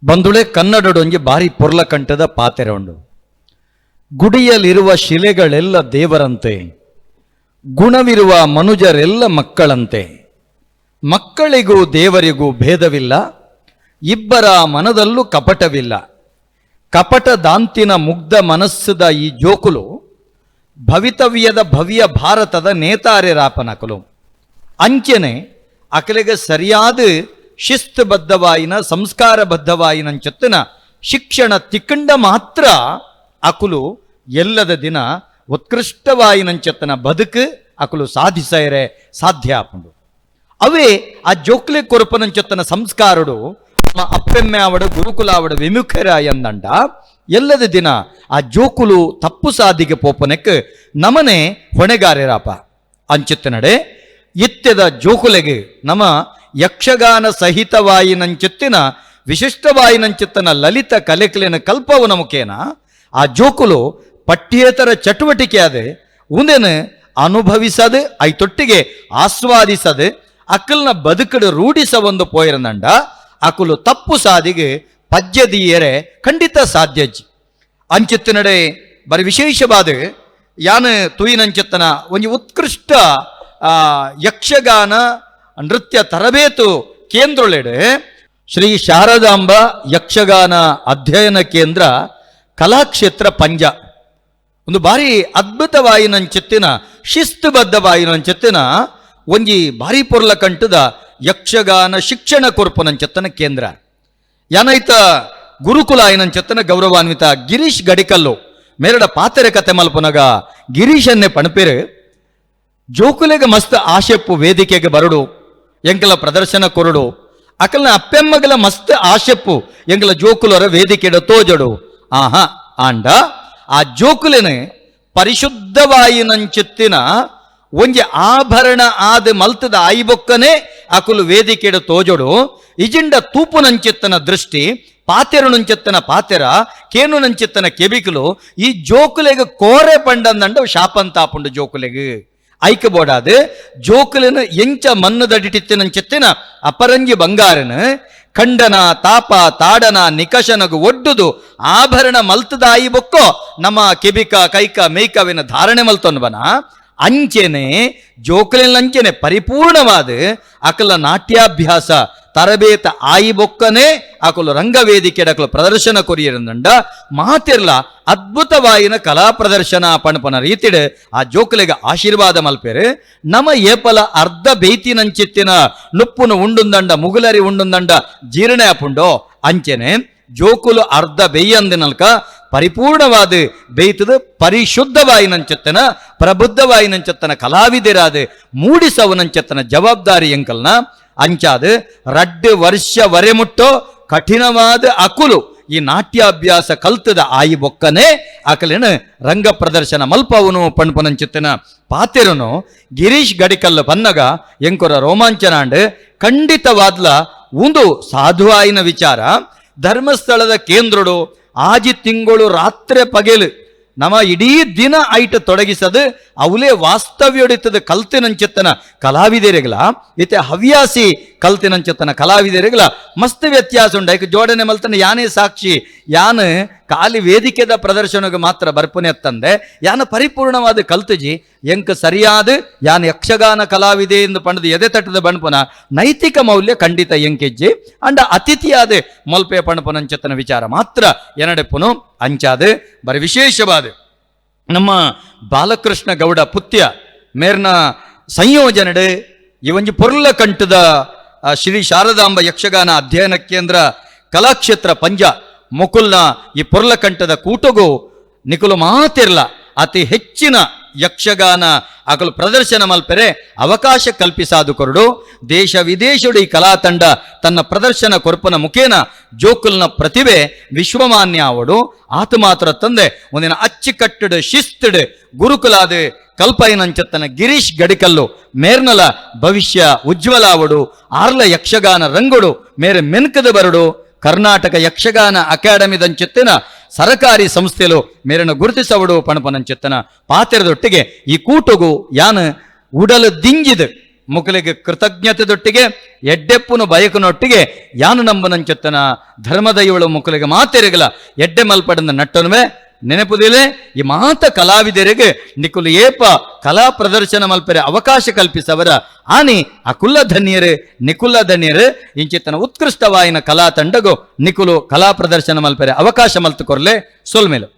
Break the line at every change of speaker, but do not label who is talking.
ಬಂದುಳೆ ಕನ್ನಡಡೊಂಗೆ ಬಾರಿ ಪೊರ್ಲ ಕಂಠದ ಪಾತೆರೆ ಉಂಡು. ಗುಡಿಯಲ್ಲಿರುವ ಶಿಲೆಗಳೆಲ್ಲ ದೇವರಂತೆ, ಗುಣವಿರುವ ಮನುಜರೆಲ್ಲ ಮಕ್ಕಳಂತೆ. ಮಕ್ಕಳಿಗೂ ದೇವರಿಗೂ ಭೇದವಿಲ್ಲ, ಇಬ್ಬರ ಮನದಲ್ಲೂ ಕಪಟವಿಲ್ಲ. ಕಪಟ ದಾಂತಿನ ಮುಗ್ಧ ಮನಸ್ಸದ ಈ ಜೋಕುಲು ಭವಿತವ್ಯದ ಭವ್ಯ ಭಾರತದ ನೇತಾರೆರಾಪನಕಲು. ಅಂಚೆನೆ ಅಕಲೆಗೆ ಸರಿಯಾದ ಶಿಸ್ತುಬದ್ಧವಾಯಿನ ಸಂಸ್ಕಾರಬದ್ಧವಾಯಿನಂಚತ್ತಿನ ಶಿಕ್ಷಣ ತಿಕ್ಕಂಡ ಮಾತ್ರ ಅಕುಲು ಎಲ್ಲದ ದಿನ ಉತ್ಕೃಷ್ಟವಾಯಿನಂಚತ್ತಿನ ಬದುಕು ಅಕುಲು ಸಾಧಿಸರೆ ಸಾಧ್ಯ ಆಪುಂಡು. ಅವೇ ಆ ಜೋಕ್ಲೆ ಕೊರಪನಂಚತ್ತಿನ ಸಂಸ್ಕಾರಡು ಅಪ್ಪೆಮ್ಮೆ ಆವಡ ಗುರುಕುಲ ಆವಡ ವಿಮುಖರಾಯ ಅಂದಂಡ ಎಲ್ಲದ ದಿನ ಆ ಜೋಕುಲು ತಪ್ಪು ಸಾಧಿಗೆ ಪೋಪನಕ್ಕೆ ನಮನೆ ಹೊಣೆಗಾರರಾಪ ಅಂಚಿತ್ತನಡೆ ಇತ್ಯದ ಜೋಕುಲೆಗೆ ನಮ್ಮ ಯಕ್ಷಗಾನ ಸಹಿತವಾಯಿನಂಚಿತ್ತಿನ ವಿಶಿಷ್ಟವಾಯಿನಂಚಿತ್ತನ ಲಲಿತ ಕಲೆಕಲಿನ ಕಲ್ಪವನ ಮುಖೇನ ಆ ಜೋಕುಲು ಪಠ್ಯೇತರ ಚಟುವಟಿಕೆ ಅದೇ ಉಂದೇನು ಅನುಭವಿಸದು ಐತೊಟ್ಟಿಗೆ ಆಸ್ವಾದಿಸದು ಅಕ್ಕಲ್ನ ಬದುಕಡು ರೂಢಿಸ ಒಂದು ಪೋಯಿರನಂಡ ಅಕುಲು ತಪ್ಪು ಸಾದಿಗೆ ಪದ್ಯದೀಯರೆ ಖಂಡಿತ ಸಾಧ್ಯಜ್ಜಿ ಅಂಚಿತ್ತಿನಡೆ ಬರೀ ವಿಶೇಷವಾದ ಯಾನ ತುಯಿನಂಚಿತ್ತನ ಒಂದು ಉತ್ಕೃಷ್ಟ ಯಕ್ಷಗಾನ ನೃತ್ಯ ತರಬೇತು ಕೇಂದ್ರೊಳೆಡೆ ಶ್ರೀ ಶಾರದಾಂಬ ಯಕ್ಷಗಾನ ಅಧ್ಯಯನ ಕೇಂದ್ರ ಕಲಾಕ್ಷೇತ್ರ ಪಂಜ ಒಂದು ಬಾರಿ ಅದ್ಭುತವಾಯಿನಂಚಿತ್ತಿನ ಶಿಸ್ತುಬದ್ಧವಾಯಿನಂಚಿತ್ತಿನ ಒಂಜಿ ಬಾರಿ ಪೊರ್ಲ ಕಂಠದ ಯಕ್ಷಗಾನ ಶಿಕ್ಷಣ ಕೊರ್ಪುನಂಚತ್ತನ ಕೇಂದ್ರ ಯಾನೈತ ಗುರುಕುಲ ಆಯ್ನಂಚತ್ತನ ಗೌರವಾನ್ವಿತ ಗಿರೀಶ್ ಗಡಿಕಲ್ಲು ಮೇರಡ ಪಾತೆರೆ ಕತೆ ಮಲ್ಪುನಗ ಗಿರೀಶನ್ನೇ ಪಣಪೇರು ಜೋಕುಲೆಗೆ ಮಸ್ತ್ ಆಶೆಪ್ಪು ವೇದಿಕೆಗೆ ಬರಡು ಎಂಕಲ ಪ್ರದರ್ಶನ ಕೊರಡು ಅಕಲ್ನ ಅಪ್ಪೆಮ್ಮಗಲ ಮಸ್ತ್ ಆಶೆಪ್ಪು ಎಂಕಲ ಜೋಕುಲರ ವೇದಿಕೆಡ ತೋಜಡು ಆಹಾ ಆಂಡ ಆ ಜೋಕುಲೆನೆ ಪರಿಶುದ್ಧವಾಯಿನಂಚಿತ್ತಿನ ಒಂಜಿ ಆಭರಣ ಆದ ಮಲ್ತದ ಆಯಿಬೊಕ್ಕನೆ ಅಕುಲು ವೇದಿಕೆಡ ತೋಜಡು ಇಜಿಂಡ ತೂಪುನಂಚಿತ್ತನ ದೃಷ್ಟಿ ಪಾತೆರುನಂಚಿತ್ತನ ಪಾತೆರ ಕೇನುನಂಚಿತ್ತನ ಕೆಬಿಕಲು ಈ ಜೋಕುಲೆಗೆ ಕೋರೆ ಪಂಡಂದಂಡ ಶಾಪಂತಾಪುಂಡು ಜೋಕುಲೆಗೆ ಐಕ ಬೋಡಾದು ಜೋಕುಲಿನ ಎಂಚ ಮನ್ನದಡಿಟಿತ್ತಿನಂಚಿತ್ತಿನ ಅಪರಂಜಿ ಬಂಗಾರನ ಖಂಡನ ತಾಪ ತಾಡನ ನಿಕಷನಗು ಒಡ್ಡುದು ಆಭರಣ ಮಲ್ತದಾಯಿ ಬೊಕ್ಕೋ ನಮ್ಮ ಕೆಬಿಕ ಕೈಕ ಮೇಕವಿನ ಧಾರಣೆ ಮಲ್ತೊನ್ಬನ ಅಂಚೆನೆ ಜೋಕುಲಿನಂಚೆನೆ ಪರಿಪೂರ್ಣವಾದ ಅಕಲ ನಾಟ್ಯಾಭ್ಯಾಸ ತರಬೇತ ಆಯಿ ಬೊಕ್ಕನೆ ಅಕಲು ರಂಗವೇದಿಕೆ ಅಕಲು ಪ್ರದರ್ಶನ ಕೊರಿಯರಂದಂಡ ಮಾತಿರ್ಲ ಅದ್ಭುತವಾಯಿನ ಕಲಾ ಪ್ರದರ್ಶನ ಪಣಪನ ರೀತಿಡ್ ಆ ಜೋಕುಲೆಗೆ ಆಶೀರ್ವಾದ ಮಲ್ಪೇರು ನಮ ಏಪಲ ಅರ್ಧ ಬೇಯ್ತಿನಂಚಿತ್ತಿನ ನುಪ್ಪುನು ಉಂಡುಂದಂಡ ಮುಗುಲರಿ ಉಂಡುಂದಂಡ ಜೀರ್ಣೆ ಅಪುಂಡೋ ಅಂಚೆನೆ ಜೋಕುಲು ಅರ್ಧ ಬೇಯ್ಯಂದಿನಲ್ಕ ಪರಿಪೂರ್ಣವಾದ ಬೇಯ್ತದ ಪರಿಶುದ್ಧವಾಯಿನಂಚತ್ತನ ಪ್ರಬುದ್ಧವಾಯಿನಂಚತ್ತನ ಕಲಾವಿದರಾದ ಮೂಡಿಸವನಂಚತ್ತನ ಜವಾಬ್ದಾರಿ ಎಂಕಲ್ನ ಅಂಚಾದ ರಡ್ಡು ವರ್ಷ ವರೆಮುಟ್ಟೋ ಕಠಿಣವಾದ ಅಕುಲು ಈ ನಾಟ್ಯಾಭ್ಯಾಸ ಕಲ್ತದ ಆಯಿ ಬೊಕ್ಕನೆ ಅಕಲಿನ ರಂಗ ಪ್ರದರ್ಶನ ಮಲ್ಪವನು ಪಣ್ಪನಂಚಿತ್ತಿನ ಪಾತೆರನು ಗಿರೀಶ್ ಗಡಿಕಲ್ಲು ಪನ್ನಗ ಎಂಕೊರ ರೋಮಾಂಚನಾಂಡ್ ಖಂಡಿತವಾದ್ಲ ಒಂದು ಸಾಧುವಾಯಿನ ವಿಚಾರ ಧರ್ಮಸ್ಥಳದ ಕೇಂದ್ರಡು ಆಜಿ ತಿಂಗಳು ರಾತ್ರಿ ಪಗೆಲು ನಮ್ಮ ಇಡೀ ದಿನ ಐಟ ತೊಡಗಿಸದು ಅವಲೇ ವಾಸ್ತವ್ಯಡಿತದ ಕಲ್ತಿನಂಚಿತ್ತನ ಕಲಾವಿದರಿಗಲ ಇತ್ತೆ ಹವ್ಯಾಸಿ ಕಲ್ತಿನಂಚಿತ್ತನ ಕಲಾವಿದರಿಗಲ ಮಸ್ತ್ ವ್ಯತ್ಯಾಸ ಉಂಡ ಐಕ ಜೋಡಣೆ ಮಲ್ತನ ಯಾನೇ ಸಾಕ್ಷಿ ಯಾನ ಖಾಲಿ ವೇದಿಕೆದ ಪ್ರದರ್ಶನಕ್ಕೆ ಮಾತ್ರ ಬರ್ಪುನೆ ಅತ್ತಂದೆ ಯಾನ ಪರಿಪೂರ್ಣವಾದ ಕಲ್ತಜಿ ಎಂಕ ಸರಿಯಾದ ಯಾನ ಯಕ್ಷಗಾನ ಕಲಾವಿದೆ ಎಂದು ಪಂಡದ ಎದೆ ತಟ್ಟದ ಬಣ್ಪುನ ನೈತಿಕ ಮೌಲ್ಯ ಖಂಡಿತ ಎಂಕೆಜ್ಜಿ ಅಂಡ ಅತಿಥಿಯಾದ ಮಲ್ಪೆ ಪಣಪನಂಚತ್ತನ ವಿಚಾರ ಮಾತ್ರ ಎನಡೆಪ್ಪುನು ಅಂಚಾದ ಬರೀ ವಿಶೇಷವಾದ ನಮ್ಮ ಬಾಲಕೃಷ್ಣ ಗೌಡ ಪುತ್ಯ ಮೇರ್ನ ಸಂಯೋಜನೆ ಈ ಒಂಜಿ ಪೊರ್ಲ ಕಂಠದ ಶ್ರೀ ಶಾರದಾಂಬ ಯಕ್ಷಗಾನ ಅಧ್ಯಯನ ಕೇಂದ್ರ ಕಲಾಕ್ಷೇತ್ರ ಪಂಜ ಮುಕುಲ್ನ ಈ ಪೊರ್ಲ ಕಂಠದ ಕೂಟಗೂ ನಿಕುಲು ಮಾತಿರ್ಲ ಅತಿ ಹೆಚ್ಚಿನ ಯಕ್ಷಗಾನ ಅಕಲು ಪ್ರದರ್ಶನ ಮಲ್ಪೆರೆ ಅವಕಾಶ ಕಲ್ಪಿಸಾದು ಕೊರಡು ದೇಶ ವಿದೇಶಡು ಈ ಕಲಾ ತಂಡ ತನ್ನ ಪ್ರದರ್ಶನ ಕೊರ್ಪನ ಮುಖೇನ ಜೋಕುಲ್ನ ಪ್ರತಿಭೆ ವಿಶ್ವಮಾನ್ಯ ಅವಡು ಆತ ಮಾತ್ರ ತಂದೆ ಒಂದಿನ ಅಚ್ಚುಕಟ್ಟಡು ಶಿಸ್ತಡು ಗುರುಕುಲಾದ ಕಲ್ಪೈನಂಚತ್ತನ ಗಿರೀಶ್ ಗಡಿಕಲ್ಲು ಮೇರ್ನಲ ಭವಿಷ್ಯ ಉಜ್ವಲ ಅವಡು ಆರ್ಲ ಯಕ್ಷಗಾನ ರಂಗುಡು ಮೇರೆ ಮೆನ್ಕದ ಬರಡು ಕರ್ನಾಟಕ ಯಕ್ಷಗಾನ ಅಕಾಡೆಮಿದಂಚಿತ್ತಿನ ಸರಕಾರಿ ಸಂಸ್ಥೆಲು ಮೇರನ್ನು ಗುರುತಿಸವಡು ಪಣಪನಂಚಿತ್ತನ ಪಾತೆರದೊಟ್ಟಿಗೆ ಈ ಕೂಟುಗು ಯಾನ ಉಡಲು ದಿಂಜಿದ ಮುಕುಲಿಗೆ ಕೃತಜ್ಞತೆದೊಟ್ಟಿಗೆ ಎಡ್ಡೆಪ್ಪುನು ಬಯಕನೊಟ್ಟಿಗೆ ಯಾನು ನಂಬನಂಚೆತ್ತನ ಧರ್ಮದ ಇವಳು ಮುಕುಲಿಗೆ ಮಾತೆರೆಗಲ ಎಡ್ಡೆ ಮಲ್ಪಡಂದ ನಟ್ಟನುವೆ ನೆನಪುದಿಲೆ ಈ ಮಾತ ಕಲಾವಿದರಿಗೆ ನಿಕುಲು ಏಪ ಕಲಾ ಪ್ರದರ್ಶನ ಮಲ್ಪರೆ ಅವಕಾಶ ಕಲ್ಪಿಸವರ ಆನಿ ಅಕುಲ್ಲ ಧನ್ಯರು ನಿಕುಲ್ಲ ಧನ್ಯರು ಇಂಚಿತ್ತನ ಉತ್ಕೃಷ್ಟವಾಯಿನ ಕಲಾ ತಂಡಗು ನಿಕುಲು ಕಲಾ ಪ್ರದರ್ಶನ ಮಲ್ಪರೆ ಅವಕಾಶ ಮಲ್ತು ಕೊರ್ಲೆ ಸೊಲ್ಮೇಲು